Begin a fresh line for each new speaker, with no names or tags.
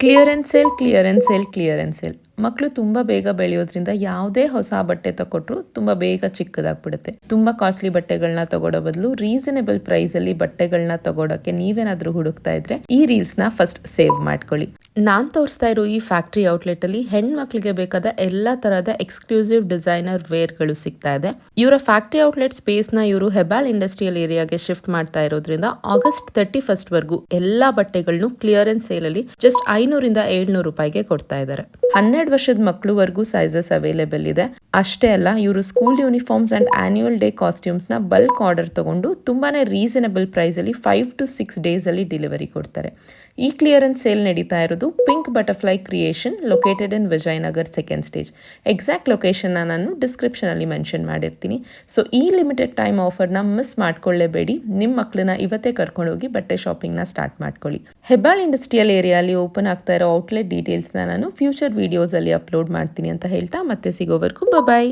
Clearance sale, clearance sale, clearance sale. ಮಕ್ಕಳು ತುಂಬ ಬೇಗ ಬೆಳೆಯೋದ್ರಿಂದ ಯಾವುದೇ ಹೊಸ ಬಟ್ಟೆ ತಗೊಟ್ರು ತುಂಬ ಬೇಗ ಚಿಕ್ಕದಾಗ್ಬಿಡುತ್ತೆ. ತುಂಬ ಕಾಸ್ಟ್ಲಿ ಬಟ್ಟೆಗಳನ್ನ ತಗೊಳ್ಳೋ ಬದಲು ರೀಸನೇಬಲ್ ಪ್ರೈಸಲ್ಲಿ ಬಟ್ಟೆಗಳನ್ನ ತಗೊಳಕ್ಕೆ ನೀವೇನಾದರೂ ಹುಡುಕ್ತಾ ಇದ್ರೆ ಈ ರೀಲ್ಸ್ನ ಫಸ್ಟ್ ಸೇವ್ ಮಾಡ್ಕೊಳ್ಳಿ. ನಾನು ತೋರಿಸ್ತಾ ಇರೋ ಈ ಫ್ಯಾಕ್ಟ್ರಿ ಔಟ್ಲೆಟಲ್ಲಿ ಹೆಣ್ಮಕ್ಳಿಗೆ ಬೇಕಾದ ಎಲ್ಲ ತರಹದ ಎಕ್ಸ್ಕ್ಲೂಸಿವ್ ಡಿಸೈನರ್ ವೇರ್ಗಳು ಸಿಗ್ತಾ ಇದೆ. ಇವರ ಫ್ಯಾಕ್ಟ್ರಿ ಔಟ್ಲೆಟ್ ಸ್ಪೇಸ್ನ ಇವರು ಹೆಬ್ಬಾಳ್ ಇಂಡಸ್ಟ್ರಿಯಲ್ ಏರಿಯಾಗೆ ಶಿಫ್ಟ್ ಮಾಡ್ತಾ ಇರೋದ್ರಿಂದ ಆಗಸ್ಟ್ 31 ವರೆಗೂ ಎಲ್ಲಾ ಬಟ್ಟೆಗಳನ್ನು ಕ್ಲಿಯರೆನ್ಸ್ ಸೇಲಲ್ಲಿ ಜಸ್ಟ್ 500 ರಿಂದ 700 ರೂಪಾಯಿಗೆ ಕೊಡ್ತಾ ಇದ್ದಾರೆ. 12 ವರ್ಷದ ಮಕ್ಕಳುವರೆಗೂ ಸೈಜಸ್ ಅವೈಲೇಬಲ್ ಇದೆ. ಅಷ್ಟೇ ಅಲ್ಲ, ಇವರು school uniforms and annual day costumes ನ ಬಲ್ಕ್ ಆರ್ಡರ್ ತಗೊಂಡು ತುಂಬಾನೇ ರೀಸನಬಲ್ ಪ್ರೈಸ್ ಅಲ್ಲಿ 5 to 6 ಡೇಸ್ ಅಲ್ಲಿ ಡೆಲಿವರಿ ಕೊಡ್ತಾರೆ. ಈ ಕ್ಲಿಯರೆನ್ಸ್ ಸೇಲ್ ನಡೀತಾ ಇರೋದು pink butterfly creation located in Vijayanagar second stage. Exact location ನಾನು ಡಿಸ್ಕ್ರಿಪ್ಷನ್ ಅಲ್ಲಿ ಮೆನ್ಷನ್ ಮಾಡಿರ್ತೀನಿ. ಸೊ ಈ ಲಿಮಿಟೆಡ್ ಟೈಮ್ ಆಫರ್ನ ಮಿಸ್ ಮಾಡ್ಕೊಳ್ಳೇಬೇಡಿ. ನಿಮ್ಮ ಮಕ್ಕಳನ್ನ ಇವತ್ತೇ ಕರ್ಕೊಂಡೋಗಿ ಬಟ್ಟೆ ಶಾಪಿಂಗ್ನ ಸ್ಟಾರ್ಟ್ ಮಾಡ್ಕೊಳ್ಳಿ. ಹೆಬ್ಬಾಳ್ ಇಂಡಸ್ಟ್ರಿಯಲ್ ಏರಿಯಾಲಿ ಓಪನ್ ಆಗ್ತಾ ಇರೋ ಔಟ್ಲೆಟ್ ಡೀಟೇಲ್ಸ್ನ ನಾನು ಫ್ಯೂಚರ್ ವಿಡಿಯೋಸ್ ಅಲ್ಲಿ ಅಪ್ಲೋಡ್ ಮಾಡ್ತೀನಿ ಅಂತ ಹೇಳ್ತಾ ಮತ್ತೆ ಸಿಗೋವರೆಗೂ ಬಾಯ್.